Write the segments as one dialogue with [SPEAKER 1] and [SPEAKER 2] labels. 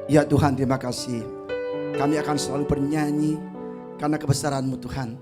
[SPEAKER 1] Ya Tuhan, terima kasih. Kami akan selalu bernyanyi karena kebesaran-Mu Tuhan.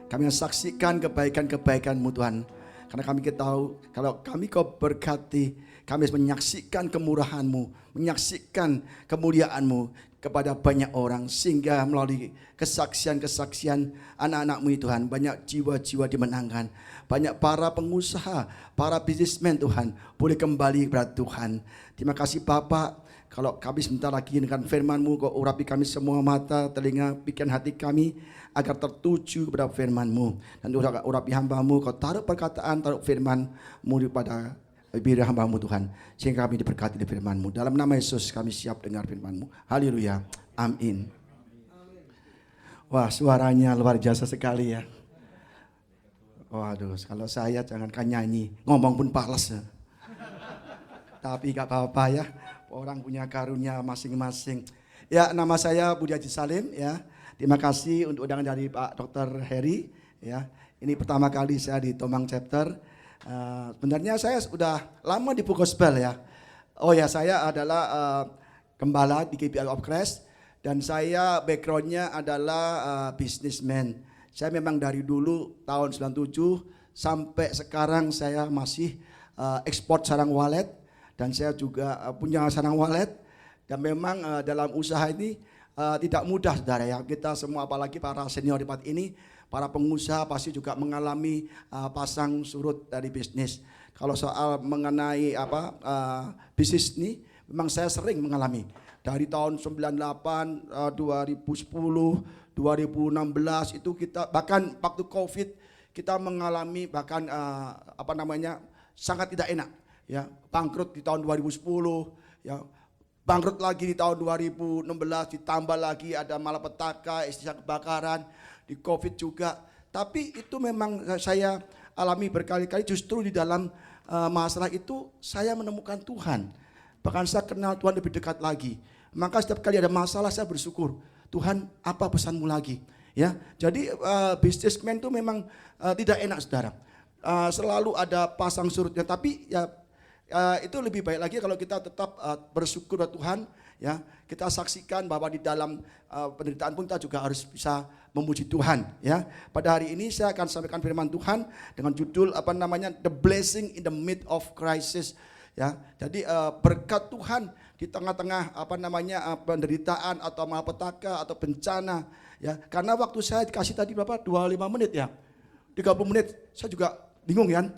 [SPEAKER 1] Kami akan saksikan kebaikan-kebaikan-Mu Tuhan. Karena kami tahu kalau kami Kau berkati, kami harus menyaksikan kemurahan-Mu, menyaksikan kemuliaan-Mu kepada banyak orang. Sehingga melalui kesaksian-kesaksian anak-anak-Mu Tuhan, banyak jiwa-jiwa dimenangkan. Banyak para pengusaha, para bisnismen Tuhan boleh kembali kepada Tuhan. Terima kasih Bapak. Kalau kami sebentar lagi dengan firman-Mu, Kau urapi kami semua mata, telinga, pikiran hati kami agar tertuju kepada firman-Mu. Dan urapi hamba-Mu, Kau taruh perkataan, taruh firman-Mu pada bibir hamba-Mu Tuhan. Sehingga kami diberkati di firman-Mu. Dalam nama Yesus kami siap dengar firman-Mu. Haleluya. Amin. Wah, suaranya luar biasa sekali ya. Waduh, kalau saya jangankan nyanyi, ngomong pun pales ya. Tapi gak apa-apa ya. Orang punya karunia masing-masing. Ya, nama saya Budi Haji Salim ya. Terima kasih untuk undangan dari Pak Dr. Heri ya. Ini pertama kali saya di Tomang Chapter. Sebenarnya saya sudah lama di Gospel ya. Oh ya, saya adalah gembala di KPI of Christ dan saya backgroundnya adalah businessman. Saya memang dari dulu tahun 97 sampai sekarang saya masih ekspor sarang walet. Dan saya juga punya sarang walet. Dan memang dalam usaha ini tidak mudah saudara ya. Kita semua apalagi para senior di tempat ini, para pengusaha pasti juga mengalami pasang surut dari bisnis. Kalau soal mengenai bisnis ini, memang saya sering mengalami. Dari tahun 98, 2010, 2016 itu kita bahkan waktu COVID kita mengalami bahkan sangat tidak enak. Ya, bangkrut di tahun 2010, ya, bangkrut lagi di tahun 2016, ditambah lagi ada malapetaka, istilah kebakaran, di COVID juga. Tapi itu memang saya alami berkali-kali, justru di dalam masalah itu saya menemukan Tuhan. Bahkan saya kenal Tuhan lebih dekat lagi. Maka setiap kali ada masalah saya bersyukur, Tuhan apa pesanmu lagi? Ya, jadi businessman itu memang tidak enak saudara. Selalu ada pasang surutnya, tapi ya itu lebih baik lagi kalau kita tetap bersyukur kepada Tuhan ya. Kita saksikan bahwa di dalam penderitaan pun kita juga harus bisa memuji Tuhan ya. Pada hari ini saya akan sampaikan firman Tuhan dengan judul The Blessing in the Midst of Crisis ya. Jadi berkat Tuhan di tengah-tengah penderitaan atau malapetaka atau bencana ya. Karena waktu saya dikasih tadi berapa? 25 menit ya. 30 menit saya juga bingung kan.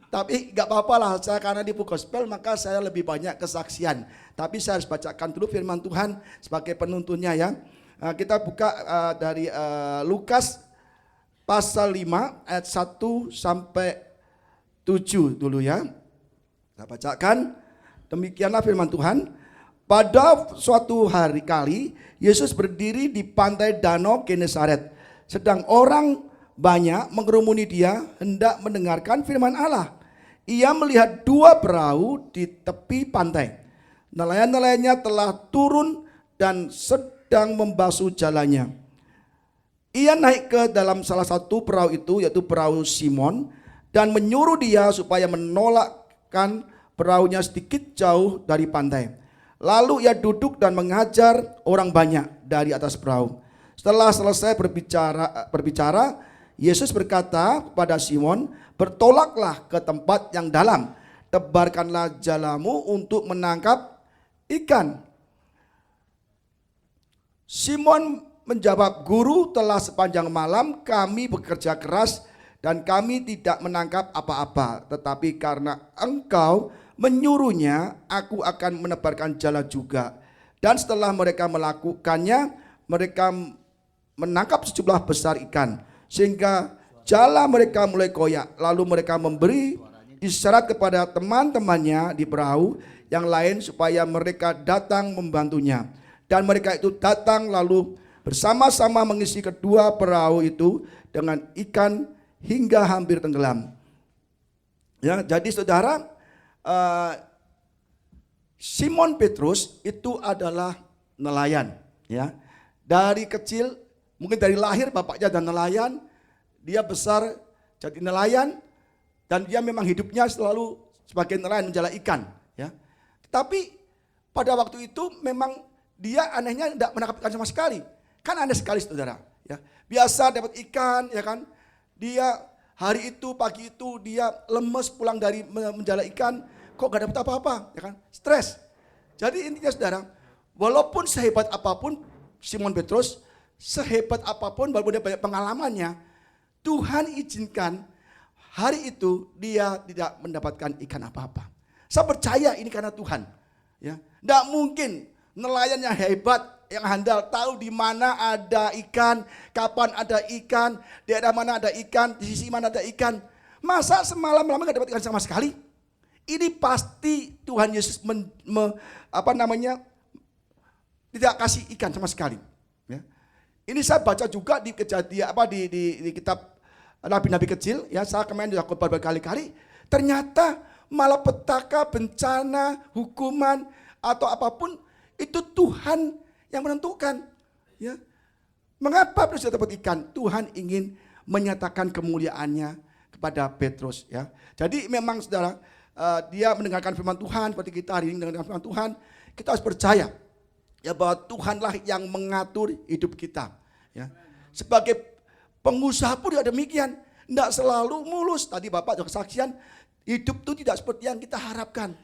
[SPEAKER 1] Tapi gak apa-apa lah, saya karena di Gospel maka saya lebih banyak kesaksian. Tapi saya harus bacakan dulu firman Tuhan sebagai penuntunnya ya. Kita buka dari Lukas pasal 5 ayat 1 sampai 7 dulu ya. Saya bacakan, demikianlah firman Tuhan. Pada suatu hari kali, Yesus berdiri di pantai danau Genesaret. Sedang orang banyak mengerumuni dia hendak mendengarkan firman Allah. Ia melihat dua perahu di tepi pantai. Nelayan-nelayannya telah turun dan sedang membasuh jalannya. Ia naik ke dalam salah satu perahu itu, yaitu perahu Simon, dan menyuruh dia supaya menolakkan perahunya sedikit jauh dari pantai. Lalu ia duduk dan mengajar orang banyak dari atas perahu. Setelah selesai berbicara, Yesus berkata kepada Simon, bertolaklah ke tempat yang dalam, tebarkanlah jalamu untuk menangkap ikan. Simon menjawab, Guru, telah sepanjang malam kami bekerja keras dan kami tidak menangkap apa-apa. Tetapi karena engkau menyuruhnya, aku akan menebarkan jala juga. Dan setelah mereka melakukannya, mereka menangkap sejumlah besar ikan. Sehingga jala mereka mulai koyak. Lalu mereka memberi isyarat kepada teman-temannya di perahu yang lain supaya mereka datang membantunya. Dan mereka itu datang lalu bersama-sama mengisi kedua perahu itu dengan ikan hingga hampir tenggelam. Ya, jadi saudara, Simon Petrus itu adalah nelayan. Ya, dari kecil, mungkin dari lahir bapaknya dan nelayan, dia besar jadi nelayan dan dia memang hidupnya selalu sebagai nelayan menjala ikan. Ya, tapi pada waktu itu memang dia anehnya tidak menangkap ikan sama sekali. Kan aneh sekali saudara. Ya. Biasa dapat ikan, ya kan. Dia hari itu, pagi itu dia lemes pulang dari menjala ikan, kok gak dapat apa-apa, ya kan. Stres. Jadi intinya saudara, walaupun sehebat apapun Simon Petrus, sehebat apapun walaupun dia banyak pengalamannya, Tuhan izinkan hari itu dia tidak mendapatkan ikan apa-apa. Saya percaya ini karena Tuhan. Ya, tidak mungkin nelayan yang hebat, yang handal tahu di mana ada ikan, kapan ada ikan, di daerah mana ada ikan, di sisi mana ada ikan. Masa semalam lama nggak dapat ikan sama sekali? Ini pasti Tuhan Yesus tidak kasih ikan sama sekali. Ya. Ini saya baca juga di kejadian di kitab nabi-nabi kecil. Ya, saya kemarin sudah khotbah berkali-kali. Ternyata malapetaka, bencana, hukuman atau apapun itu Tuhan yang menentukan. Ya. Mengapa Petrus tidak dapat ikan? Tuhan ingin menyatakan kemuliaannya kepada Petrus. Ya. Jadi memang saudara, dia mendengarkan firman Tuhan seperti kita hari ini mendengarkan firman Tuhan. Kita harus percaya ya bahwa Tuhanlah yang mengatur hidup kita. Ya. Sebagai pengusaha pun juga demikian. Tidak selalu mulus. Tadi Bapak juga kesaksian, hidup itu tidak seperti yang kita harapkan.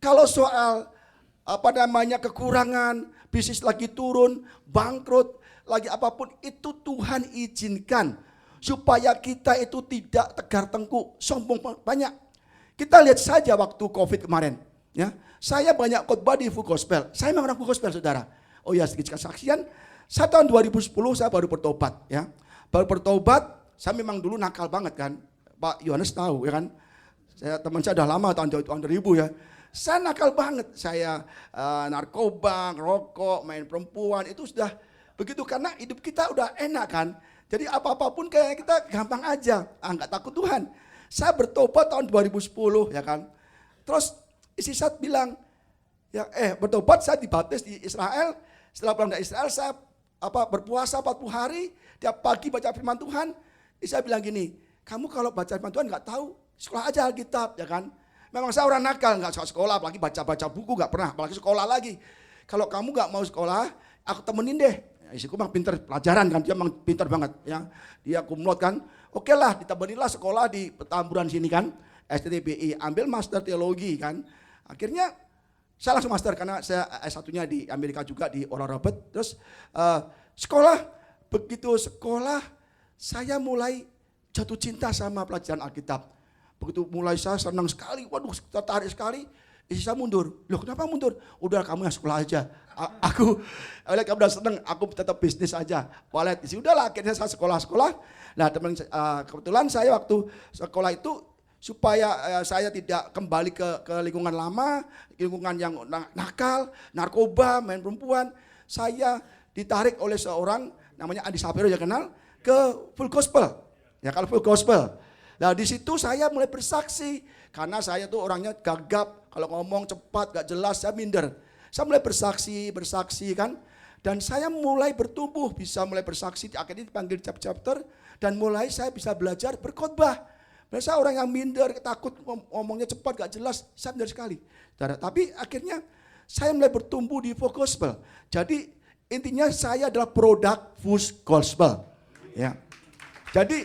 [SPEAKER 1] Kalau soal kekurangan, bisnis lagi turun, bangkrut, lagi apapun, itu Tuhan izinkan supaya kita itu tidak tegar tengkuk, sombong banyak. Kita lihat saja waktu COVID kemarin, ya. Saya banyak khotbah di Full Gospel. Saya memang orang Full Gospel, saudara. Oh ya, sedikit kesaksian. Saya tahun 2010 saya baru bertobat, ya. Baru bertobat, saya memang dulu nakal banget kan. Pak Yohanes tahu, ya kan. Teman saya udah lama tahun 2000 ya. Saya nakal banget. Saya narkoba, ngerokok, main perempuan, itu sudah begitu karena hidup kita udah enak kan. Jadi apa-apapun kayak kita gampang aja, nggak takut Tuhan. Saya bertobat tahun 2010 ya kan. Terus istri saya bilang, ya bertobat saya dibaptis di Israel. Setelah pulang dari Israel saya berpuasa 40 hari, tiap pagi baca firman Tuhan. Istri saya bilang gini, kamu kalau baca firman Tuhan nggak tahu, sekolah aja Alkitab ya kan. Memang saya orang nakal, nggak suka sekolah, apalagi baca-baca buku nggak pernah, apalagi sekolah lagi. Kalau kamu nggak mau sekolah, aku temenin deh. Istriku memang pinter pelajaran kan, dia memang pinter banget ya. Dia kumlot kan. Oke lah, ditemanilah sekolah di Petamburan sini kan, STTBI, ambil master teologi kan. Akhirnya saya langsung master karena saya S1-nya di Amerika juga di Oral Roberts. Terus sekolah, begitu sekolah saya mulai jatuh cinta sama pelajaran Alkitab. Begitu mulai saya senang sekali, waduh tertarik sekali. Istri saya mundur. Loh kenapa mundur? Udah kamu yang sekolah aja. Aku kamu udah seneng, aku tetap bisnis aja. Walet isi udahlah akhirnya saya sekolah. Nah teman kebetulan saya waktu sekolah itu supaya saya tidak kembali ke lingkungan lama, lingkungan yang nakal, narkoba, main perempuan. Saya ditarik oleh seorang namanya Andi Sapero yang kenal ke Full Gospel. Ya kalau Full Gospel. Nah di situ saya mulai bersaksi karena saya tuh orangnya gagap, kalau ngomong cepat gak jelas saya minder. Saya mulai bersaksi kan, dan saya mulai bertumbuh, bisa mulai bersaksi, akhirnya dipanggil chapter dan mulai saya bisa belajar berkhotbah. Saya orang yang minder, takut ngomongnya cepat gak jelas, saya minder sekali. Tapi akhirnya saya mulai bertumbuh di Full Gospel. Jadi intinya saya adalah produk Full Gospel. Ya. Jadi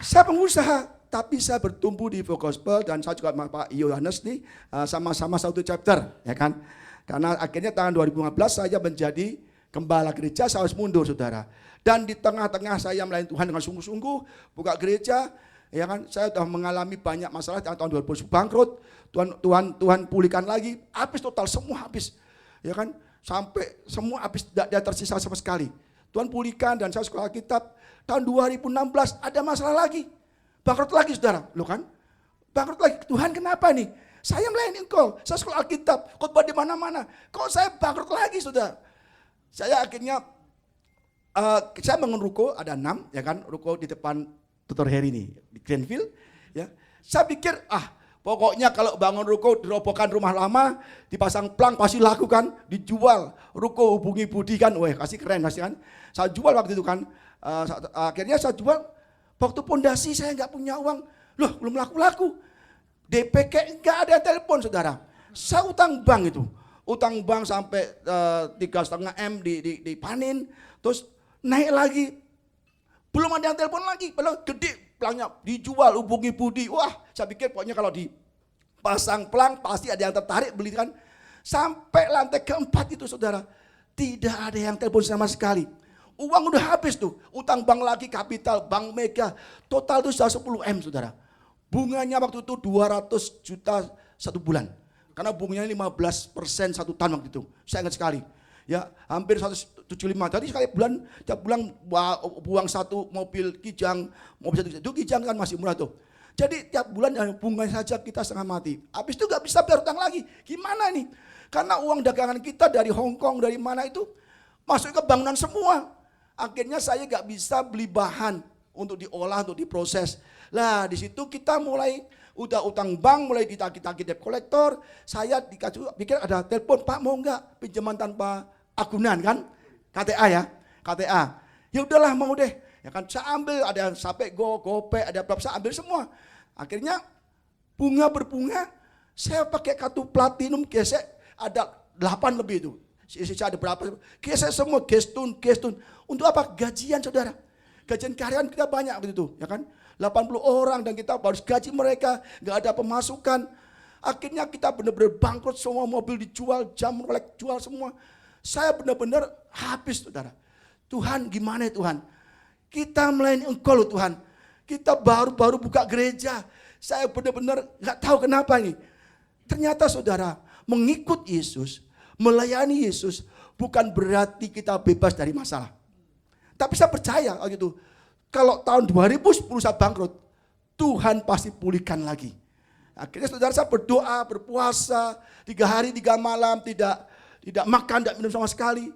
[SPEAKER 1] saya pengusaha, tapi saya bertumbuh di Full Gospel dan saya juga sama Pak Yohanes nih sama-sama satu chapter, ya kan? Karena akhirnya tahun 2015 saya menjadi gembala gereja, saya harus mundur saudara. Dan di tengah-tengah saya melayani Tuhan dengan sungguh-sungguh, buka gereja, ya kan? Saya sudah mengalami banyak masalah tahun 2010 bangkrut, Tuhan pulihkan lagi, habis total semua habis, ya kan? Sampai semua habis, tidak ada tersisa sama sekali. Tuhan pulihkan dan saya sekolah Alkitab. Tahun 2016 ada masalah lagi. Bangkrut lagi saudara. Loh kan? Bangkrut lagi. Tuhan kenapa nih? Saya melayani engkau. Saya sekolah Alkitab. Khotbah di mana-mana. Kok saya bangkrut lagi saudara? Saya akhirnya, saya bangun ruko. Ada 6 ya kan. Ruko di depan Dr. Heri ini. Di Greenfield. Ya. Saya pikir, pokoknya kalau bangun ruko, dirobohkan rumah lama, dipasang plang pasti laku kan, dijual. Ruko hubungi Budi kan, wah kasih keren pasti kan. Saya jual waktu itu kan, akhirnya saya jual. Waktu pondasi saya nggak punya uang, loh belum laku-laku. DP enggak ada telepon saudara. Saya utang bank itu. Utang bank sampai 3,5 M dipanin, terus naik lagi. Belum ada yang telepon lagi, padahal gede pelangnya, dijual, hubungi Budi. Wah, saya pikir pokoknya kalau dipasang pelang pasti ada yang tertarik beli kan. Sampai lantai keempat itu saudara, tidak ada yang telepon sama sekali. Uang udah habis tuh, utang bank lagi, Kapital, Bank Mega, total itu sudah 10 M saudara. Bunganya waktu itu 200 juta satu bulan. Karena bunganya 15% satu tahun waktu itu, saya ingat sekali. Ya, hampir 175. Jadi sekali bulan, tiap bulan buang satu mobil Kijang, mobil satu itu Kijang kan masih murah tuh. Jadi tiap bulan bunganya saja kita setengah mati. Habis itu gak bisa bayar utang lagi. Gimana nih? Karena uang dagangan kita dari Hong Kong, dari mana itu masuk ke bangunan semua. Akhirnya saya gak bisa beli bahan untuk diolah, untuk diproses. Lah di situ kita mulai udah utang bank, mulai ditagih-tagih debt collector. Saya dikasih pikir ada telepon, Pak mau nggak pinjaman tanpa agunan kan? KTA ya, KTA. Ya udahlah mau deh. Ya kan saya ambil, ada yang sampai GoPay, ada berapa saya ambil semua. Akhirnya bunga berbunga, saya pakai kartu platinum gesek ada 8 lebih itu. Sisa ada berapa? Gesek semua, gestun. Untuk apa? Gajian saudara. Gajian karyawan kita banyak begitu, ya kan? 80 orang dan kita harus gaji mereka, nggak ada pemasukan. Akhirnya kita benar-benar bangkrut, semua mobil dijual, jam Rolex jual semua. Saya benar-benar habis saudara. Tuhan gimana Tuhan? Kita melayani Engkau loh Tuhan. Kita baru buka gereja. Saya benar-benar nggak tahu kenapa nih. Ternyata saudara, mengikut Yesus, melayani Yesus bukan berarti kita bebas dari masalah. Tapi saya percaya gitu. Kalau tahun 2010 saya bangkrut, Tuhan pasti pulihkan lagi. Akhirnya saudara saya berdoa, berpuasa, 3 hari 3 malam, tidak makan, tidak minum sama sekali.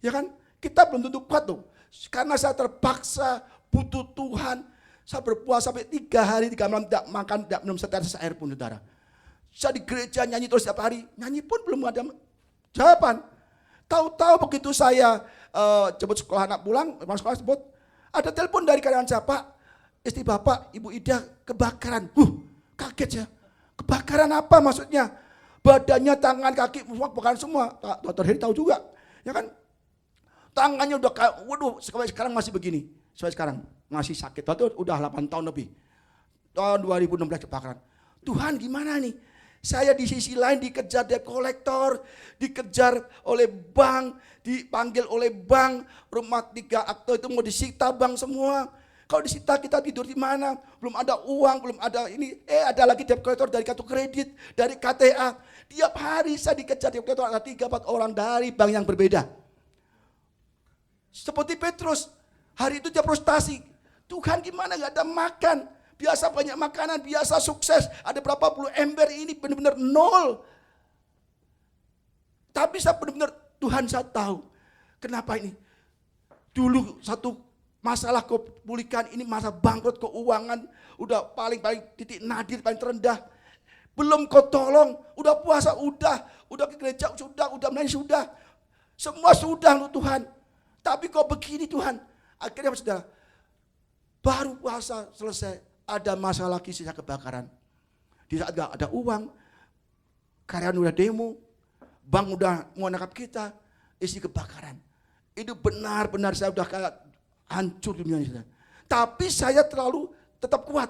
[SPEAKER 1] Ya kan? Kita belum tentu kuat tuh. Karena saya terpaksa butuh Tuhan. Saya berpuasa sampai 3 hari 3 malam, tidak makan, tidak minum setetes air pun saudara. Saya di gereja nyanyi terus setiap hari. Nyanyi pun belum ada jawaban. Tahu-tahu begitu saya jemput sekolah anak pulang, sekolah sebut, ada telepon dari karyawan saya, Pak, istri Bapak, Ibu Ida kebakaran. Kaget ya. Kebakaran apa maksudnya? Badannya, tangan, kaki, semua kebakaran semua. Dokter Heri tahu juga. Ya kan? Tangannya udah kayak, waduh, sekarang masih begini. Sampai sekarang masih sakit. Waktu udah 8 tahun lebih. Tahun 2016 kebakaran. Tuhan gimana nih? Saya di sisi lain dikejar debt collector, dikejar oleh bank, dipanggil oleh bank, rumah 3 akte itu mau disita bank semua. Kalau disita kita tidur di mana? Belum ada uang, belum ada ini. Ada lagi debt collector dari kartu kredit, dari KTA. Tiap hari saya dikejar debt collector, ada 3-4 orang dari bank yang berbeda. Seperti Petrus, hari itu dia frustasi. Tuhan gimana gak ada makan? Biasa banyak makanan, biasa sukses. Ada berapa puluh ember, ini benar-benar nol. Tapi saya benar-benar, Tuhan saya tahu. Kenapa ini? Dulu satu masalah kau pulihkan, ini masa bangkrut keuangan. Udah paling titik nadir, paling terendah. Belum kau tolong, udah puasa, udah ke gereja, udah melayani, sudah. Semua sudah lu Tuhan. Tapi kau begini Tuhan. Akhirnya saudara, baru puasa selesai. Ada masalah lagi sisa kebakaran. Di saat gak ada uang, karyawan udah demo, bank udah mau nangkap kita, isi kebakaran. Itu benar-benar saya udah kayak hancur dunianya. Tapi saya tetap kuat.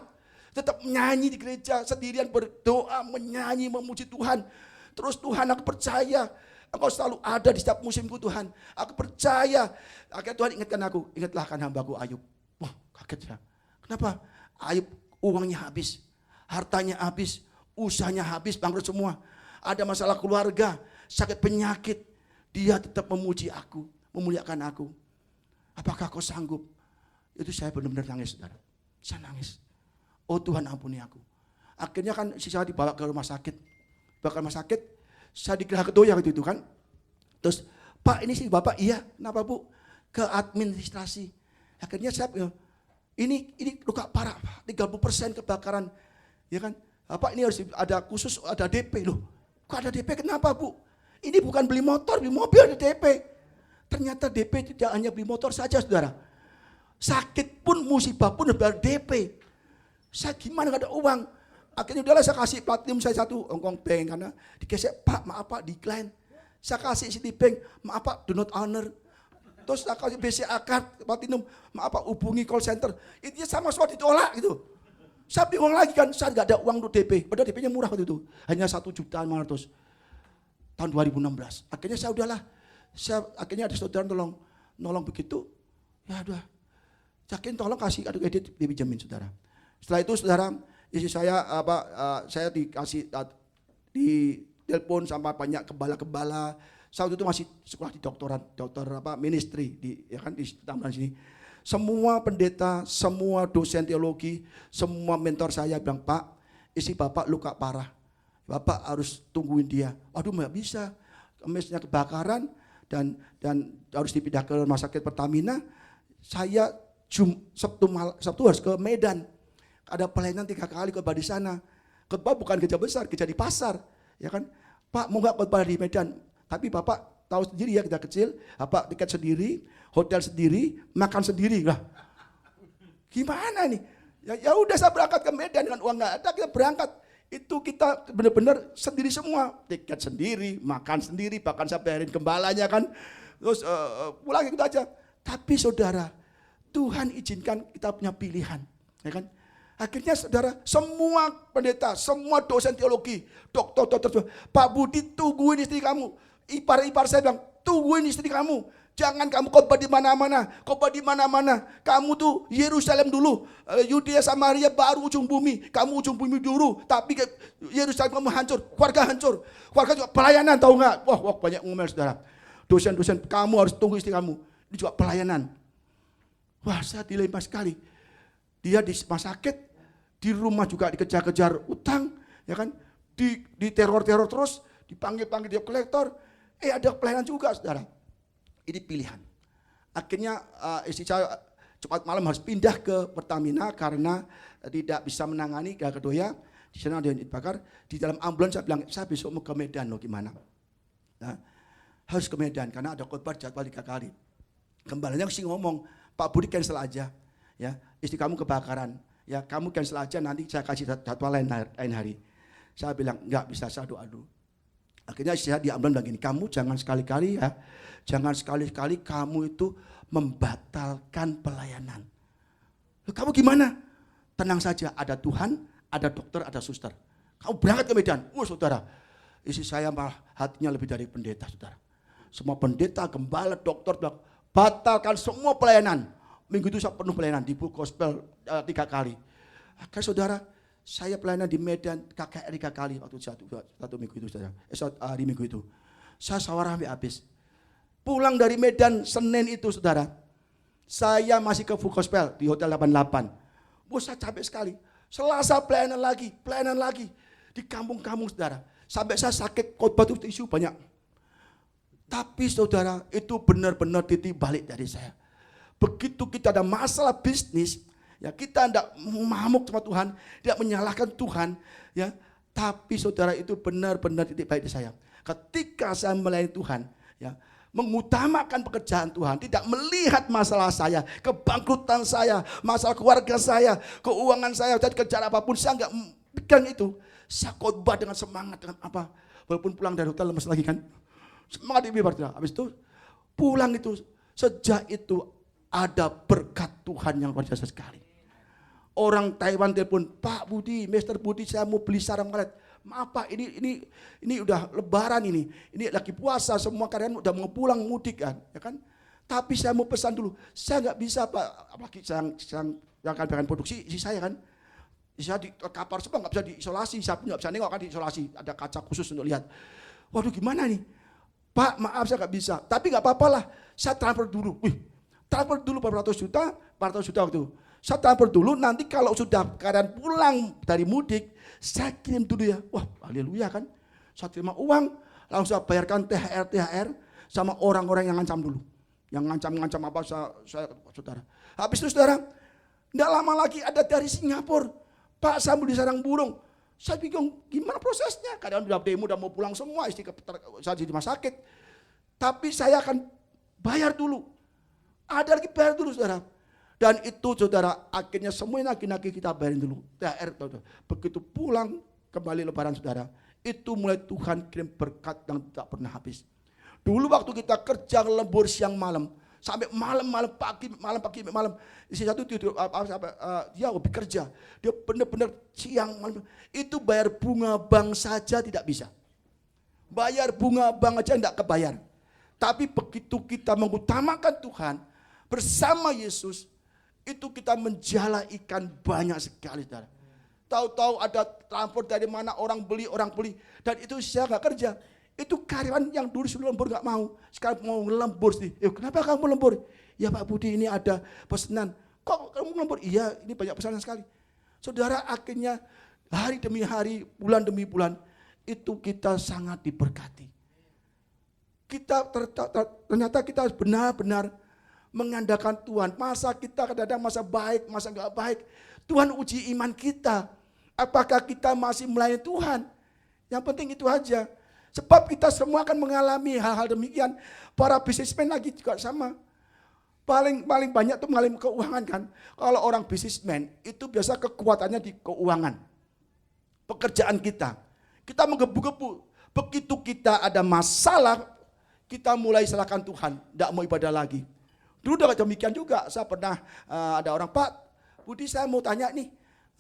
[SPEAKER 1] Tetap menyanyi di gereja, sendirian berdoa, menyanyi, memuji Tuhan. Terus Tuhan aku percaya, Engkau selalu ada di setiap musimku Tuhan. Aku percaya. Akhirnya Tuhan ingatkan aku, ingatlah kan hambaku Ayub. Wah kaget ya. Kenapa? Ayub uangnya habis, hartanya habis, usahanya habis, bangkrut semua. Ada masalah keluarga, sakit penyakit. Dia tetap memuji aku, memuliakan aku. Apakah kau sanggup? Itu saya benar-benar nangis saudara. Saya nangis. Oh Tuhan ampuni aku. Akhirnya kan saya dibawa ke rumah sakit. Saya dikira kedoya gitu kan. Terus Pak ini sih Bapak, iya kenapa Bu? Ke administrasi. Akhirnya saya ini luka parah, 30% kebakaran, ya kan? Apa ini harus ada khusus, ada DP loh. Kok ada DP? Kenapa Bu? Ini bukan beli motor, beli mobil ada DP. Ternyata DP tidak hanya beli motor saja, saudara. Sakit pun, musibah pun harus DP. Saya gimana nggak ada uang? Akhirnya udahlah saya kasih platinum saya 1 Hongkong Bank karena digesek Pak, maaf Pak, decline. Saya kasih Citibank, maaf Pak, do not honor. Terus saya kasih BCA card, Platinum, maaf Pak, hubungi call center. Itu sama semua ditolak gitu. Saya bingung lagi kan, saya nggak ada uang untuk DP. Padahal DP-nya murah waktu itu, hanya 1.500.000 tahun 2016. Akhirnya saya udahlah, akhirnya ada saudara nolong begitu. Ya udah, yakin tolong kasih kartu kredit dipinjemin saudara. Setelah itu saudara, istri saya saya dikasih di telepon sama banyak gembala-gembala. Saya waktu itu masih sekolah di dokter ministry di Tambahan sini. Semua pendeta, semua dosen teologi, semua mentor saya bilang, Pak, istri Bapak luka parah. Bapak harus tungguin dia. Aduh, nggak bisa. Kemisnya kebakaran dan harus dipindah ke rumah sakit Pertamina. Saya Sabtu harus ke Medan. Ada pelayanan 3 kali khotbah di sana. Khotbah bukan gereja besar, gereja di pasar, ya kan? Pak, mau nggak khotbah di Medan? Tapi Bapak tahu sendiri ya, kita kecil, Bapak tiket sendiri, hotel sendiri, makan sendiri lah. Gimana nih? Ya udah, saya berangkat ke Medan dengan uang nggak ada, kita berangkat. Itu kita benar-benar sendiri semua, tiket sendiri, makan sendiri, bahkan saya bayarin gembalanya kan. Terus pulang gitu aja. Tapi saudara, Tuhan izinkan kita punya pilihan, ya kan? Akhirnya saudara, semua pendeta, semua dosen teologi, dokter, Pak Budi, tungguin istri kamu. Ipar-ipar saya bilang, tungguin istri kamu. Jangan kamu khotbah di mana-mana. Kamu tuh Yerusalem dulu, Yudea Samaria baru ujung bumi. Kamu ujung bumi dulu, tapi Yerusalem kamu hancur, keluarga hancur. Keluarga juga pelayanan, tahu nggak? Wah, banyak ngomel saudara. Dosen-dosen, kamu harus tunggu istri kamu. Ini juga pelayanan. Wah, saya dilema sekali. Dia di rumah sakit, di rumah juga dikejar-kejar utang, ya kan? Di teror-teror terus, dipanggil-panggil dia kolektor. Ada pelayanan juga, saudara. Ini pilihan. Akhirnya istri saya cepat malam harus pindah ke Pertamina karena tidak bisa menangani kedoya. Di sana ada yang dibakar. Di dalam ambulans saya bilang, saya besok mau ke Medan loh, gimana? Nah, harus ke Medan karena ada khotbah jadwal 3 kali. Gembalanya sih ngomong, Pak Budi cancel aja, ya istri kamu kebakaran, ya kamu cancel aja, nanti saya kasih jadwal lain hari. Saya bilang nggak bisa, saya doa dulu. Akhirnya saya di ambulans bilang gini, kamu jangan sekali-kali kamu itu membatalkan pelayanan. Loh, kamu gimana? Tenang saja, ada Tuhan, ada dokter, ada suster. Kamu berangkat ke Medan. Saudara, istri saya malah hatinya lebih dari pendeta, saudara. Semua pendeta, gembala, dokter bilang, batalkan semua pelayanan. Minggu itu saya penuh pelayanan di Book Gospel 3 kali. Akhirnya saudara, saya pelayanan di Medan KKR 3 kali waktu satu minggu itu, saudara. Hari Minggu itu. Saya sawara sampai habis. Pulang dari Medan Senin itu, saudara. Saya masih ke Book Gospel di Hotel 88. Saya capek sekali. Selasa pelayanan lagi. Di kampung-kampung, saudara. Sampai saya sakit, khotbah itu isu banyak. Tapi saudara, itu benar-benar titik balik dari saya. Begitu kita ada masalah bisnis, ya kita tidak mengamuk sama Tuhan, tidak menyalahkan Tuhan, ya. Tapi saudara, itu benar-benar titik balik dari saya. Ketika saya melayani Tuhan, ya, mengutamakan pekerjaan Tuhan, tidak melihat masalah saya, kebangkrutan saya, masalah keluarga saya, keuangan saya, dan kejar apapun, saya enggak pegang itu. Saya khotbah dengan semangat, dengan apa? Walaupun pulang dari hotel lemes lagi kan. Semangat ibu ibadah. Habis itu pulang itu, sejak itu ada berkat Tuhan yang luar biasa sekali. Orang Taiwan telepon, Pak Budi, Mr. Budi, saya mau beli sarung karet. Maaf Pak, ini udah Lebaran ini lagi puasa, semua karyawan udah mau pulang mudik kan, ya kan? Tapi saya mau pesan dulu, saya nggak bisa Pak, apalagi yang akan produksi isi saya kan. Saya di kapal semua nggak bisa diisolasi, saya pun nggak bisa nengok kan diisolasi, ada kaca khusus untuk lihat. Waduh, gimana nih? Pak, maaf saya nggak bisa, tapi nggak apa-apa lah, saya transfer dulu. Transfer dulu 400 juta waktu. Saya transfer dulu, nanti kalau sudah kalian pulang dari mudik, saya kirim dulu ya. Wah, haleluya kan. Saya terima uang, langsung saya bayarkan THR sama orang-orang yang ngancam dulu. Yang ngancam apa saya saudara. Habis itu saudara, tidak lama lagi ada dari Singapura. Pak, saya mau di sarang burung. Saya bingung gimana prosesnya. Kadang udah demo, udah mau pulang semua, saya di rumah sakit. Tapi saya akan bayar dulu. Ada lagi bayar dulu saudara. Dan itu saudara, akhirnya semuanya nagi-nagi kita bayarin dulu. THR, begitu pulang kembali Lebaran saudara, itu mulai Tuhan kirim berkat yang tak pernah habis. Dulu waktu kita kerja lembur siang malam, sampai malam pagi, malam. Istri satu tidur, dia hobi kerja, dia benar-benar siang malam. Itu bayar bunga bank saja tidak bisa. Bayar bunga bank aja tidak kebayar. Tapi begitu kita mengutamakan Tuhan bersama Yesus, itu kita menjala ikan banyak sekali, saudara. Tahu-tahu ada transport dari mana orang beli, dan itu saya nggak kerja. Itu karyawan yang dulu sudah lembur nggak mau, sekarang mau ngelembur sih. Kenapa kamu lembur? Ya Pak Budi, ini ada pesanan. Kok kamu lembur? Iya, ini banyak pesanan sekali. Saudara, akhirnya hari demi hari, bulan demi bulan, itu kita sangat diberkati. Ternyata kita harus benar-benar mengandalkan Tuhan. Masa kita kadang-kadang masa baik, masa nggak baik. Tuhan uji iman kita. Apakah kita masih melayani Tuhan? Yang penting itu aja. Sebab kita semua akan mengalami hal-hal demikian. Para bisnismen lagi juga sama. Paling banyak tuh mengalami keuangan kan. Kalau orang bisnismen itu biasa kekuatannya di keuangan. Pekerjaan kita. Kita menggebu-gebu. Begitu kita ada masalah, kita mulai salahkan Tuhan. Tidak mau ibadah lagi. Dulu udah demikian juga. Saya pernah ada orang, Pak Budi, saya mau tanya nih.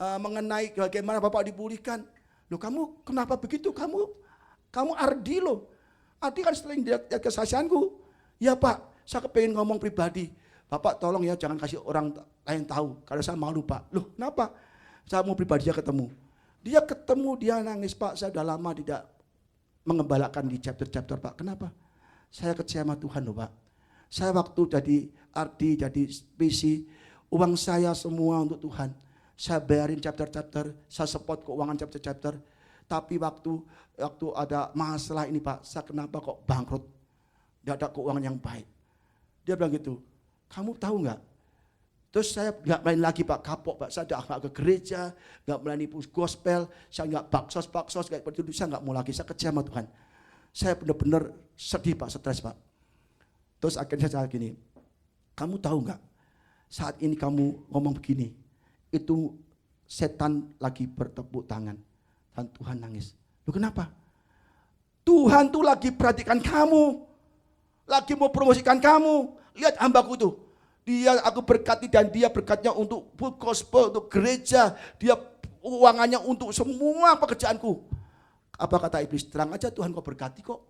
[SPEAKER 1] Mengenai bagaimana Bapak dipulihkan. Loh, kamu kenapa begitu? Kamu Ardi loh. Ardi kan sering lihat kesaksianku. Ya Pak, saya kepengen ngomong pribadi. Bapak tolong ya jangan kasih orang lain tahu. Karena saya malu Pak. Loh kenapa? Saya mau pribadi dia ketemu. Dia nangis, Pak, saya udah lama tidak mengembalakan di chapter-chapter Pak. Kenapa? Saya kecewa sama Tuhan loh Pak. Saya waktu jadi Ardi, jadi PC, uang saya semua untuk Tuhan. Saya bayarin chapter-chapter, saya support keuangan chapter-chapter. Tapi waktu ada masalah ini Pak, saya kenapa kok bangkrut? Tidak ada keuangan yang baik. Dia bilang gitu, kamu tahu nggak? Terus saya nggak main lagi Pak, kapok Pak. Saya nggak ke gereja, nggak melayani gospel, saya nggak baksos, kayak seperti itu. Saya nggak mau lagi, saya kecewa sama Tuhan. Saya benar-benar sedih Pak, stres Pak. Terus akhirnya saya gini, kamu tahu nggak? Saat ini kamu ngomong begini, itu setan lagi bertepuk tangan. Dan Tuhan nangis. Loh kenapa? Tuhan tuh lagi perhatikan kamu. Lagi mau promosikan kamu. Lihat hambaku tuh. Aku berkati dan dia berkatnya untuk gospel, untuk gereja. Dia uangannya untuk semua pekerjaanku. Apa kata iblis? Terang aja Tuhan kau berkati kok.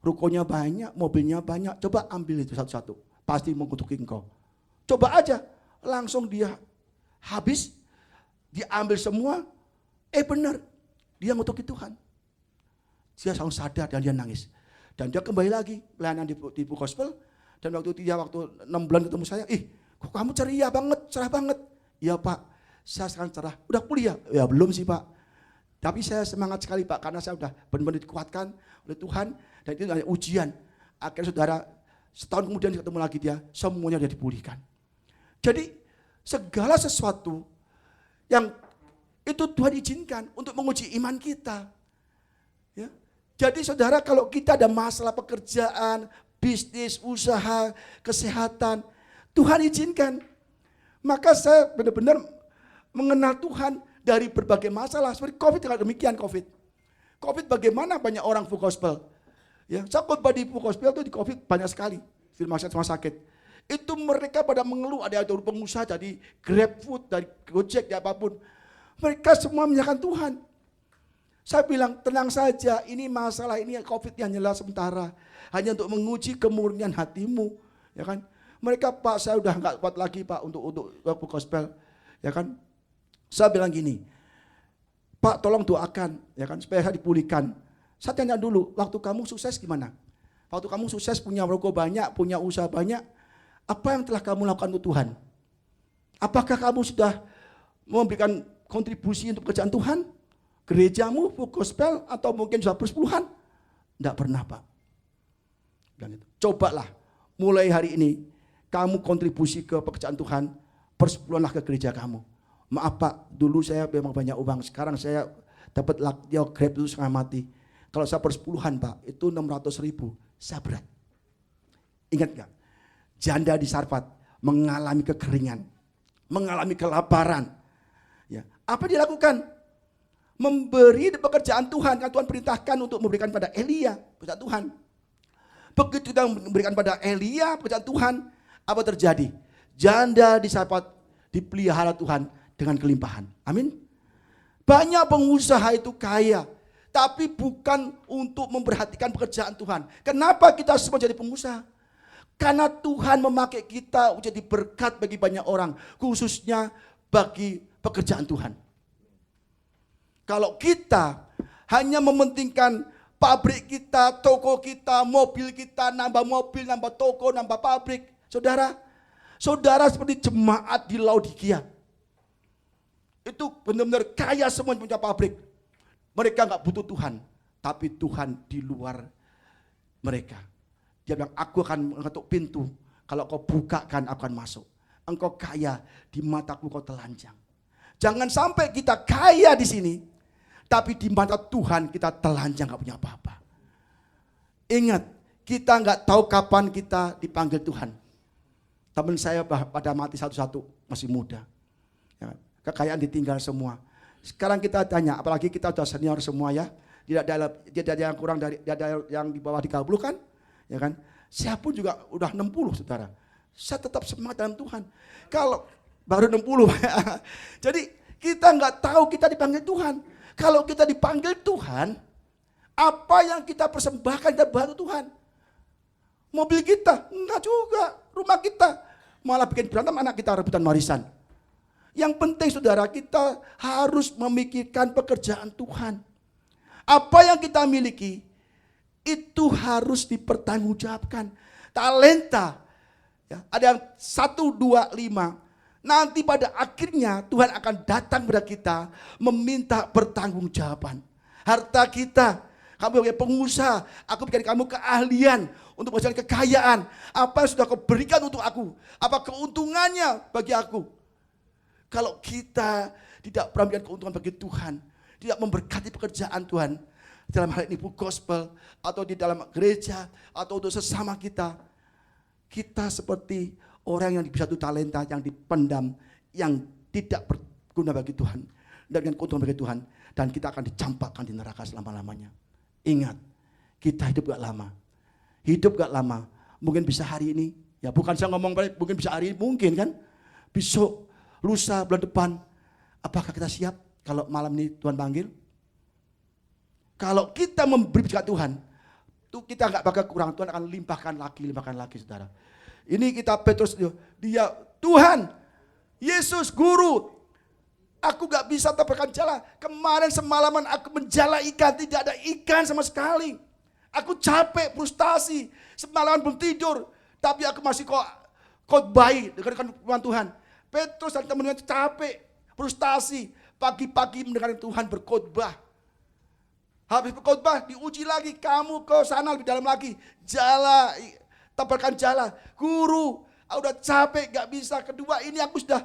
[SPEAKER 1] Rukonya banyak, mobilnya banyak. Coba ambil itu satu-satu. Pasti mengutuki engkau. Coba aja. Langsung dia habis. Diambil semua. Benar. Dia ngutuki Tuhan. Dia langsung sadar dan dia nangis. Dan dia kembali lagi pelayanan di gospel. Dan waktu 6 bulan ketemu saya, kok kamu ceria banget, cerah banget. Iya Pak, saya sekarang cerah. Udah kuliah? Ya belum sih Pak. Tapi saya semangat sekali Pak, karena saya udah benar-benar dikuatkan oleh Tuhan. Dan itu hanya ujian. Akhirnya saudara, setahun kemudian ketemu lagi dia, semuanya sudah dipulihkan. Jadi segala sesuatu yang itu Tuhan izinkan untuk menguji iman kita. Ya. Jadi saudara, kalau kita ada masalah pekerjaan, bisnis, usaha, kesehatan, Tuhan izinkan. Maka saya benar-benar mengenal Tuhan dari berbagai masalah. Seperti COVID juga demikian COVID. COVID bagaimana banyak orang full gospel. Ya, saya khotbah di full gospel itu di COVID banyak sekali. Di rumah sakit. Itu mereka pada mengeluh, ada pengusaha dari GrabFood, dari Gojek, dari apapun. Mereka semua menyerahkan Tuhan. Saya bilang tenang saja, ini masalah ini COVID yang nyela sementara, hanya untuk menguji kemurnian hatimu, ya kan? Mereka Pak, saya udah nggak kuat lagi Pak untuk gospel, ya kan? Saya bilang gini, Pak tolong doakan, ya kan, supaya saya dipulihkan. Saya tanya dulu, waktu kamu sukses gimana? Waktu kamu sukses punya rokok banyak, punya usaha banyak, apa yang telah kamu lakukan untuk Tuhan? Apakah kamu sudah memberikan kontribusi untuk pekerjaan Tuhan? Gerejamu, gospel, atau mungkin sudah persepuluhan? Tidak pernah Pak. Cobalah, mulai hari ini, kamu kontribusi ke pekerjaan Tuhan, persepuluhanlah ke gereja kamu. Maaf Pak, dulu saya memang banyak uang, sekarang saya dapat Grab itu setengah mati. Kalau saya persepuluhan Pak, itu 600.000, saya berat. Ingat gak? Janda di Sarfat mengalami kekeringan, mengalami kelaparan. Ya. Apa dia lakukan? Memberi pekerjaan Tuhan, yang Tuhan perintahkan untuk memberikan pada Elia, pekerjaan Tuhan. Begitu kita memberikan pada Elia pekerjaan Tuhan, apa terjadi? Janda dipelihara Tuhan dengan kelimpahan. Amin. Banyak pengusaha itu kaya, tapi bukan untuk memperhatikan pekerjaan Tuhan. Kenapa kita semua jadi pengusaha? Karena Tuhan memakai kita menjadi berkat bagi banyak orang, khususnya bagi pekerjaan Tuhan. Kalau kita hanya mementingkan pabrik kita, toko kita, mobil kita, nambah mobil, nambah toko, nambah pabrik, saudara seperti jemaat di Laodikia. Itu benar-benar kaya semua punya pabrik. Mereka nggak butuh Tuhan, tapi Tuhan di luar mereka. Dia bilang, aku akan mengetuk pintu. Kalau kau bukakan, aku akan masuk. Engkau kaya, di mataku kau telanjang. Jangan sampai kita kaya di sini, tapi di mata Tuhan kita telanjang, nggak punya apa-apa. Ingat, kita nggak tahu kapan kita dipanggil Tuhan. Teman saya pada mati satu-satu, masih muda. Ya, kekayaan ditinggal semua. Sekarang kita tanya, apalagi kita sudah senior semua ya. Tidak ada yang kurang dari, tidak ada yang di bawah 30 kan? Ya kan? Saya pun juga udah 60 saudara. Saya tetap semangat dalam Tuhan. Kalau baru 60. Jadi kita nggak tahu kita dipanggil Tuhan. Kalau kita dipanggil Tuhan, apa yang kita persembahkan kita bantu Tuhan. Mobil kita, enggak juga. Rumah kita, malah bikin berantem anak kita rebutan warisan. Yang penting saudara, kita harus memikirkan pekerjaan Tuhan. Apa yang kita miliki, itu harus dipertanggungjawabkan. Talenta, ya, ada yang 1, 2, 5. Nanti pada akhirnya Tuhan akan datang kepada kita meminta pertanggungjawaban. Harta kita, kamu sebagai pengusaha, aku berikan kamu keahlian untuk menjalankan kekayaan. Apa yang sudah kau berikan untuk aku? Apa keuntungannya bagi aku? Kalau kita tidak pernah memberikan keuntungan bagi Tuhan, tidak memberkati pekerjaan Tuhan, dalam hal ini gospel, atau di dalam gereja, atau untuk sesama kita, kita seperti orang yang bisa satu talenta yang dipendam, yang tidak berguna bagi Tuhan, dan dengan keuntungan bagi Tuhan, dan kita akan dicampakkan di neraka selama-lamanya. Ingat, kita hidup gak lama. Hidup gak lama. Mungkin bisa hari ini, ya bukan saya ngomong balik, mungkin bisa hari ini, mungkin kan. Besok, lusa, bulan depan, apakah kita siap kalau malam ini Tuhan panggil? Kalau kita memberi berkat Tuhan, itu kita nggak bakal kurang. Tuhan akan limpahkan lagi, saudara. Ini kita Petrus, dia Tuhan, Yesus, Guru, aku nggak bisa tebarkan jala. Kemarin semalaman aku menjala ikan, tidak ada ikan sama sekali. Aku capek, frustasi, semalaman belum tidur, tapi aku masih khotbah dengarkan firman Tuhan. Petrus dan teman-teman capek, frustasi, pagi-pagi mendengarkan Tuhan berkhotbah. Habis berkhotbah diuji lagi, kamu ke sana lebih dalam lagi. Jala, tebarkan jala. Guru, aku udah capek, gak bisa. Kedua ini aku sudah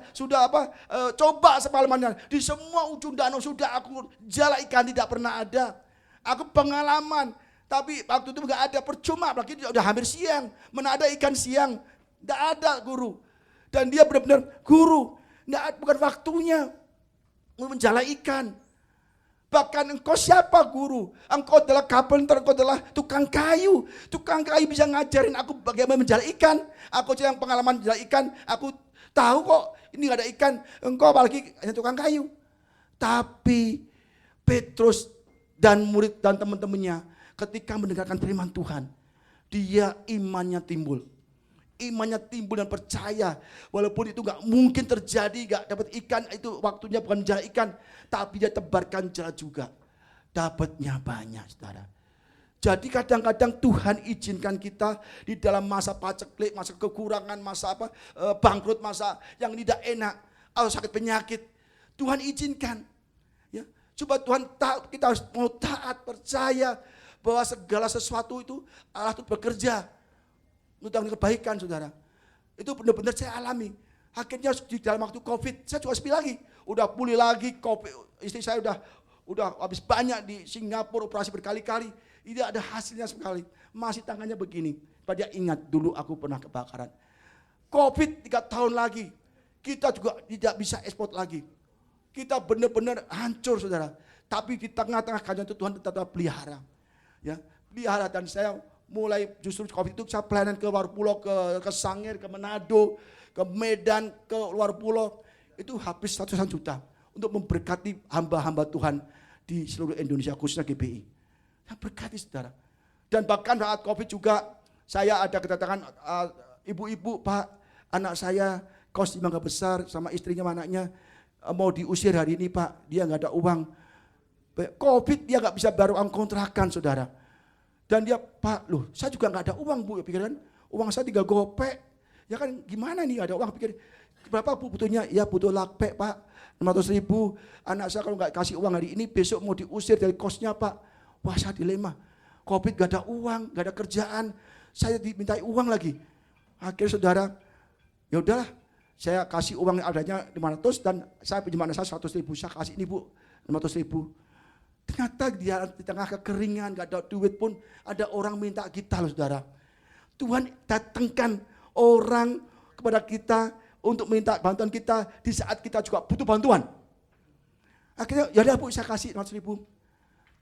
[SPEAKER 1] coba semalamannya. Di semua ujung danau sudah aku jala ikan, tidak pernah ada. Aku pengalaman, tapi waktu itu gak ada, percuma. Apalagi udah hampir siang, mana ada ikan siang. Gak ada guru. Dan dia benar-benar, guru, bukan waktunya menjala ikan. Bahkan engkau siapa guru? Engkau adalah carpenter, engkau adalah tukang kayu. Tukang kayu bisa ngajarin aku bagaimana menjala ikan. Aku yang pengalaman menjala ikan, aku tahu kok ini gak ada ikan. Engkau apalagi hanya tukang kayu. Tapi Petrus dan murid dan teman-temannya ketika mendengarkan firman Tuhan, dia imannya timbul. Imannya timbul dan percaya, walaupun itu gak mungkin terjadi, gak dapat ikan, itu waktunya bukan jala ikan, tapi dia tebarkan jala juga, dapatnya banyak, saudara. Jadi kadang-kadang Tuhan izinkan kita di dalam masa paceklik, masa kekurangan, masa bangkrut, masa yang tidak enak, atau sakit penyakit, Tuhan izinkan. Ya, coba Tuhan tahu, kita harus mau taat, percaya bahwa segala sesuatu itu Allah itu bekerja untuk kebaikan, saudara. Itu benar-benar saya alami. Akhirnya di dalam waktu COVID, saya juga sepi lagi. Udah pulih lagi, COVID. Istri saya udah habis banyak di Singapura, operasi berkali-kali. Tidak ada hasilnya sekali. Masih tangannya begini. Pada ingat dulu aku pernah kebakaran. COVID 3 tahun lagi. Kita juga tidak bisa ekspor lagi. Kita benar-benar hancur, saudara. Tapi di tengah-tengah kerajaan itu Tuhan tetap pelihara. Ya, pelihara, dan saya mulai justru COVID itu saya pelayanan ke luar pulau, ke Sangir, ke Manado, ke Medan, ke luar pulau. Itu habis ratusan juta untuk memberkati hamba-hamba Tuhan di seluruh Indonesia, khususnya GBI. Saya berkati saudara. Dan bahkan saat COVID juga saya ada kedatangan ibu-ibu, Pak, anak saya kos di Mangga Besar sama istrinya, anaknya mau diusir hari ini Pak, dia nggak ada uang. COVID dia nggak bisa bayar uang kontrakan saudara. Dan dia, Pak, loh saya juga nggak ada uang Bu, pikiran uang saya 3 gopek. Ya kan gimana nih, ada uang, pikir berapa Bu butuhnya? Ya butuh lakpek Pak, 600.000. Anak saya kalau nggak kasih uang hari ini besok mau diusir dari kosnya Pak. Wah saya dilema, COVID gak ada uang, gak ada kerjaan, saya dimintai uang lagi. Akhirnya saudara, ya udahlah, saya kasih uang adanya 500 dan saya pinjam anak saya 100.000, saya kasih ini Bu 500.000. Ternyata dia di tengah kekeringan, gak ada duit pun ada orang minta kita loh saudara. Tuhan datangkan orang kepada kita untuk minta bantuan kita di saat kita juga butuh bantuan. Akhirnya ya udah Bu saya kasih 500.000.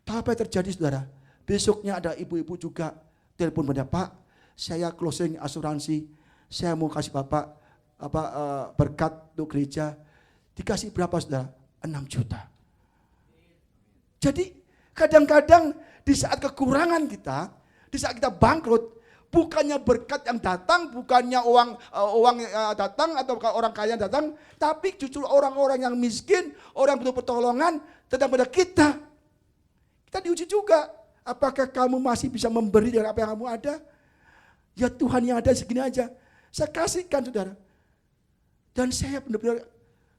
[SPEAKER 1] Tahu apa yang terjadi saudara? Besoknya ada ibu-ibu juga telepon pada Pak, saya closing asuransi, saya mau kasih Bapak berkat untuk gereja. Dikasih berapa saudara? 6 juta. Jadi kadang-kadang di saat kekurangan kita, di saat kita bangkrut, bukannya berkat yang datang, bukannya uang datang atau orang kaya yang datang, tapi justru orang-orang yang miskin, orang butuh pertolongan datang pada kita. Kita diuji juga, apakah kamu masih bisa memberi dari apa yang kamu ada? Ya Tuhan yang ada segini aja, saya kasihkan saudara. Dan saya benar-benar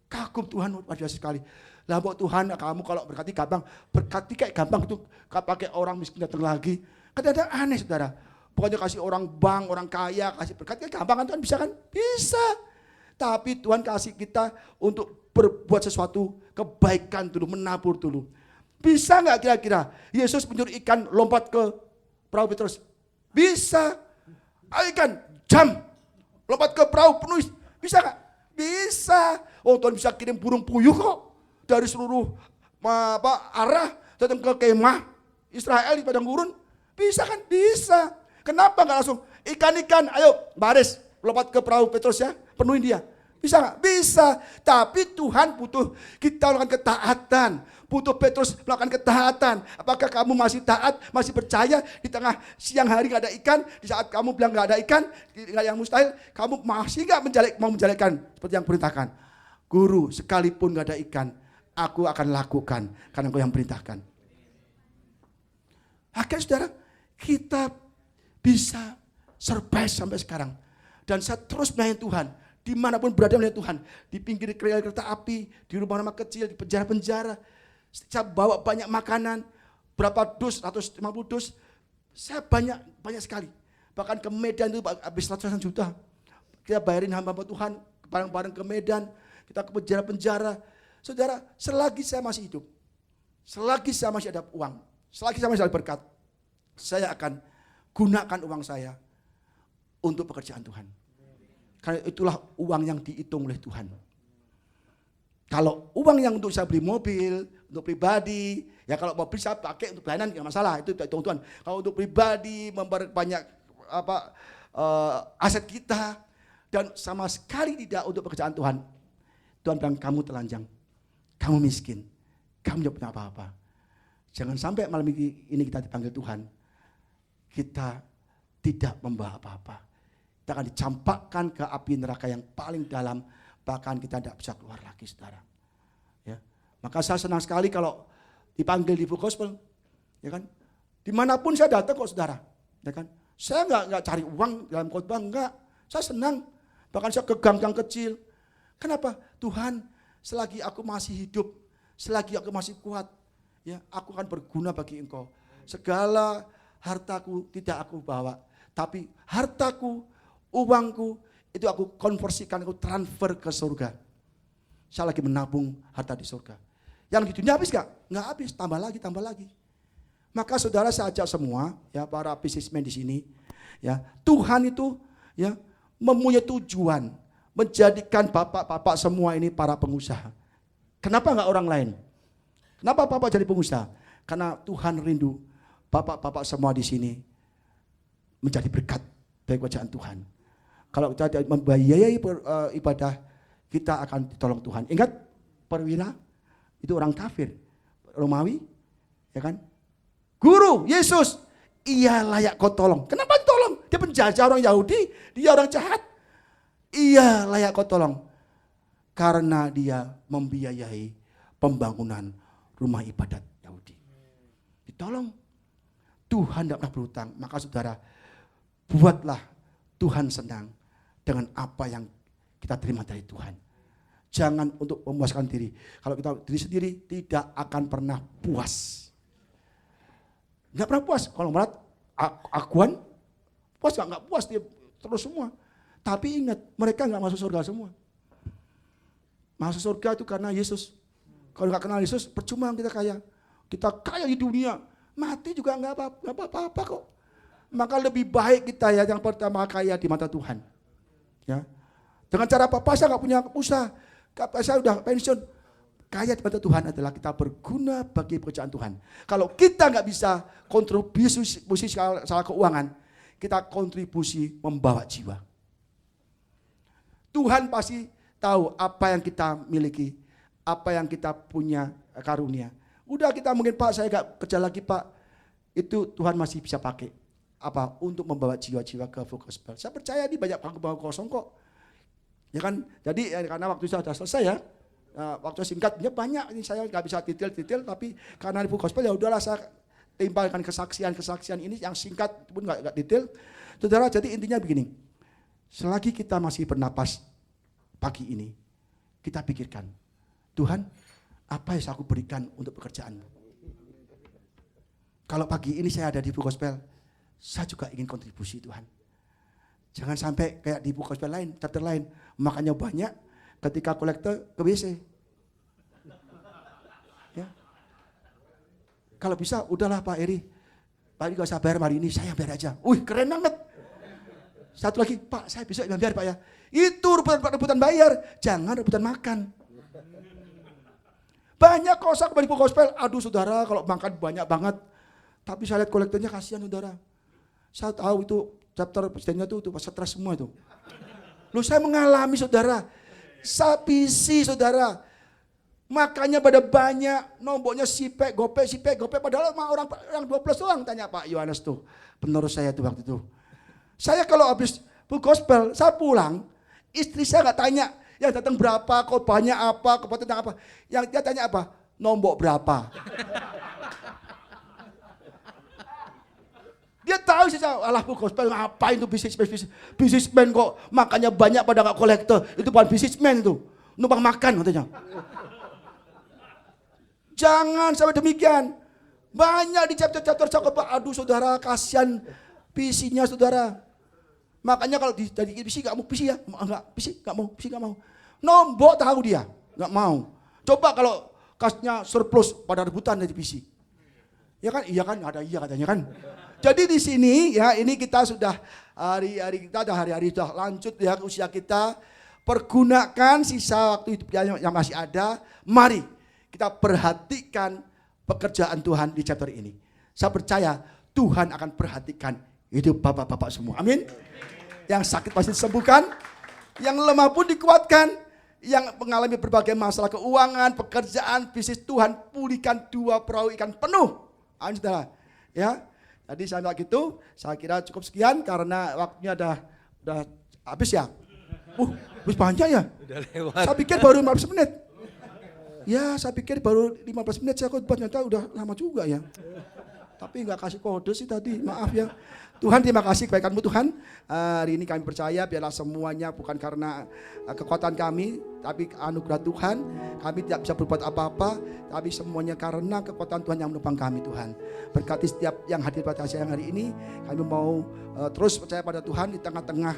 [SPEAKER 1] kagum Tuhan luar biasa sekali. Lah buat Tuhan, kamu kalau berkati gampang, berkati kayak gampang itu, pakai orang miskin datang lagi. Kadang-kadang aneh saudara. Pokoknya kasih orang bank, orang kaya, kasih berkat, kayak gampang kan Tuhan bisa kan? Bisa. Tapi Tuhan kasih kita untuk berbuat sesuatu kebaikan dulu, menabur dulu. Bisa nggak kira-kira Yesus menyuruh ikan lompat ke perahu Petrus? Bisa. Ayo ikan, jam, lompat ke perahu penuh. Bisa nggak? Bisa. Oh Tuhan bisa kirim burung puyuh kok dari seluruh arah datang ke kemah Israel di padang gurun. Bisa kan? Bisa. Kenapa nggak langsung ikan-ikan? Ayo baris lompat ke perahu Petrus ya, penuhin dia. Bisa nggak? Bisa. Tapi Tuhan butuh kita melakukan ketaatan. Butuh Petrus melakukan ketaatan. Apakah kamu masih taat, masih percaya di tengah siang hari nggak ada ikan, di saat kamu bilang nggak ada ikan, nggak yang mustahil, kamu masih nggak mau menjalankan seperti yang perintahkan? Guru, sekalipun nggak ada ikan, aku akan lakukan karena Engkau yang perintahkan. Akhirnya saudara, kita bisa survive sampai sekarang. Dan saya terus melayani Tuhan. Dimanapun berada melayani Tuhan. Di pinggir rel kereta api, di rumah-rumah kecil, di penjara-penjara. Saya bawa banyak makanan. Berapa dus, 150 dus. Saya banyak sekali. Bahkan ke Medan itu habis ratusan juta. Kita bayarin hamba Tuhan, bareng-bareng ke Medan. Kita ke penjara-penjara. Saudara, selagi saya masih hidup. Selagi saya masih ada uang. Selagi saya masih ada berkat. Saya akan gunakan uang saya untuk pekerjaan Tuhan. Karena itulah uang yang dihitung oleh Tuhan. Kalau uang yang untuk saya beli mobil, untuk pribadi, ya kalau mobil saya pakai untuk pelayanan tidak masalah, itu hitung Tuhan. Kalau untuk pribadi, memperbanyak aset kita, dan sama sekali tidak untuk pekerjaan Tuhan. Tuhan bilang kamu telanjang, kamu miskin, kamu tidak punya apa-apa. Jangan sampai malam ini kita dipanggil Tuhan, kita tidak membawa apa-apa. Kita akan dicampakkan ke api neraka yang paling dalam, bahkan kita tidak bisa keluar lagi saudara. Ya. Maka saya senang sekali kalau dipanggil di Full Gospel, ya kan? Dimanapun saya datang kok saudara, ya kan? Saya nggak cari uang dalam khotbah, enggak. Saya senang, bahkan saya ke gang-gang kecil. Kenapa? Tuhan, selagi aku masih hidup, selagi aku masih kuat, ya, aku akan berguna bagi Engkau. Segala hartaku tidak aku bawa, tapi hartaku, uangku, itu aku konversikan, aku transfer ke surga. Saya lagi menabung harta di surga. Yang di dunia habis gak? Nggak habis, tambah lagi. Maka saudara saya ajak semua, ya para businessman di sini, ya Tuhan itu, ya mempunyai tujuan menjadikan bapak-bapak semua ini para pengusaha. Kenapa nggak orang lain? Kenapa bapak jadi pengusaha? Karena Tuhan rindu bapak-bapak semua di sini menjadi berkat bagi kerajaan Tuhan. Kalau kita membiayai ibadah, kita akan ditolong Tuhan. Ingat, perwira itu orang kafir, Romawi, ya kan? Guru Yesus, ia layak kau tolong. Kenapa ditolong? Dia penjajah orang Yahudi, dia orang jahat. Ia layak kau tolong karena dia membiayai pembangunan rumah ibadat Yahudi. Ditolong. Tuhan tidak pernah berhutang. Maka saudara, buatlah Tuhan senang dengan apa yang kita terima dari Tuhan. Jangan untuk memuaskan diri. Kalau kita diri sendiri tidak akan pernah puas. Nggak pernah puas. Kalau melihat akuan, puas nggak puas dia terus semua. Tapi ingat, mereka nggak masuk surga semua. Masuk surga itu karena Yesus. Kalau nggak kenal Yesus, percuma kita kaya. Kita kaya di dunia, mati juga nggak apa-apa kok. Maka lebih baik kita ya yang pertama kaya di mata Tuhan. Ya, dengan cara apa? Saya nggak punya usaha, saya udah pensiun. Kaya di mata Tuhan adalah kita berguna bagi pekerjaan Tuhan. Kalau kita nggak bisa kontribusi secara keuangan, kita kontribusi membawa jiwa. Tuhan pasti tahu apa yang kita miliki, apa yang kita punya karunia. Udah kita mungkin, Pak saya gak kerja lagi Pak, itu Tuhan masih bisa pakai. Apa? Untuk membawa jiwa-jiwa ke Full Gospel. Saya percaya di banyak bangku kosong kok. Ya kan? Jadi karena waktu saya sudah selesai ya, waktu singkatnya banyak, ini saya gak bisa detail-detail, tapi karena di Full Gospel ya udahlah saya timpalkan kesaksian ini yang singkat pun gak detail. Saudara, jadi intinya begini. Selagi kita masih bernapas pagi ini, kita pikirkan, Tuhan, apa yang aku berikan untuk pekerjaanmu? Kalau pagi ini saya ada di Full Gospel, saya juga ingin kontribusi Tuhan. Jangan sampai kayak di Full Gospel lain, chapter lain, makannya banyak, ketika kolektor ke WC. Ya. Kalau bisa, udahlah Pak Eri, Pak Eri gak usah bayar hari ini, saya bayar aja. Wih, keren banget. Satu lagi, Pak saya besok yang bayar Pak ya. Itu rebutan bayar, jangan rebutan makan. Banyak kok saya kembali Full Gospel, aduh saudara kalau makan banyak banget. Tapi saya lihat kolektornya kasihan saudara. Saya tahu itu chapter presidennya tuh stres semua itu. Loh saya mengalami saudara, sapisi saudara. Makannya pada banyak, nomboknya sipek, gope, padahal orang 12 doang, tanya Pak Yohanes tuh. Penerus saya tuh waktu itu. Saya kalau habis Full Gospel, saya pulang, istri saya nggak tanya, yang datang berapa, khotbahnya apa, khotbah tentang apa. Yang dia tanya apa? Nombok berapa. Dia tahu sih, alah Full Gospel ngapain tuh bisnismen kok makannya banyak pada nggak kolektor. Itu bukan bisnismen itu, numpang makan katanya. Jangan sampai demikian. Banyak di chapter-chapter cakep, aduh saudara kasihan visinya saudara. Makanya kalau jadi visi nggak mau visi ya, visi nggak mau. Nombok tahu dia, nggak mau. Coba kalau kasnya surplus pada rebutan dari visi. Ya kan, iya kan, ada iya katanya kan. Jadi di sini ya, ini kita sudah hari-hari kita ada hari-hari sudah lanjut ya usia kita. Pergunakan sisa waktu hidup yang masih ada. Mari kita perhatikan pekerjaan Tuhan di chapter ini. Saya percaya Tuhan akan perhatikan hidup bapak-bapak semua. Amin. Yang sakit pasti disembuhkan, yang lemah pun dikuatkan, yang mengalami berbagai masalah keuangan, pekerjaan, bisnis, Tuhan pulihkan 2 perahu ikan penuh. Amin saudara. Ya, jadi saya gitu, saya kira cukup sekian karena waktunya udah habis ya. Habis banyak ya. Udah lewat. Saya pikir baru 15 menit. Ya, saya pikir baru 15 menit saya khotbah, ternyata udah lama juga ya. Tapi nggak kasih kode sih tadi, maaf ya. Tuhan terima kasih kebaikan-Mu Tuhan. Hari ini kami percaya biarlah semuanya bukan karena kekuatan kami, tapi anugerah Tuhan. Kami tidak bisa berbuat apa-apa, tapi semuanya karena kekuatan Tuhan yang menopang kami Tuhan. Berkati setiap yang hadir pada siang hari ini. Kami mau terus percaya pada Tuhan di tengah-tengah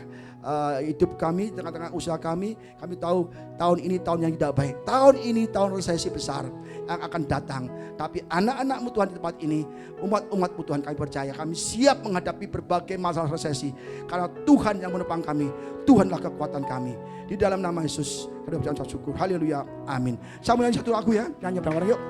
[SPEAKER 1] hidup kami, di tengah-tengah usaha kami. Kami tahu tahun ini tahun yang tidak baik. Tahun ini tahun resesi besar yang akan datang. Tapi anak-anak-Mu Tuhan di tempat ini, umat-umat-Mu Tuhan kami percaya. Kami siap menghadapi berbagai masalah resesi. Karena Tuhan yang menopang kami. Tuhanlah kekuatan kami. Di dalam nama Yesus, kami bersyukur syukur. Haleluya. Amin. Saya mau nyanyi satu lagu ya. Nyanyi bareng-bareng yuk.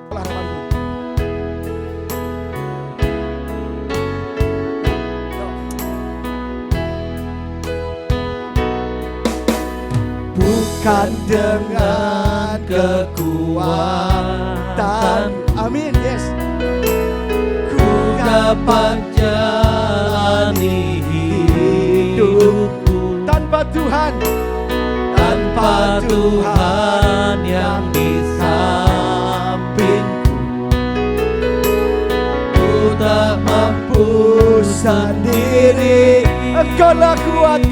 [SPEAKER 1] kan dengan kekuatan. Amin. Yes. Ku
[SPEAKER 2] dapat jalani hidupku
[SPEAKER 1] tanpa Tuhan,
[SPEAKER 2] tanpa Tuhan yang di sampingku. Ku tak mampu sendiri,
[SPEAKER 1] Engkaulah kuat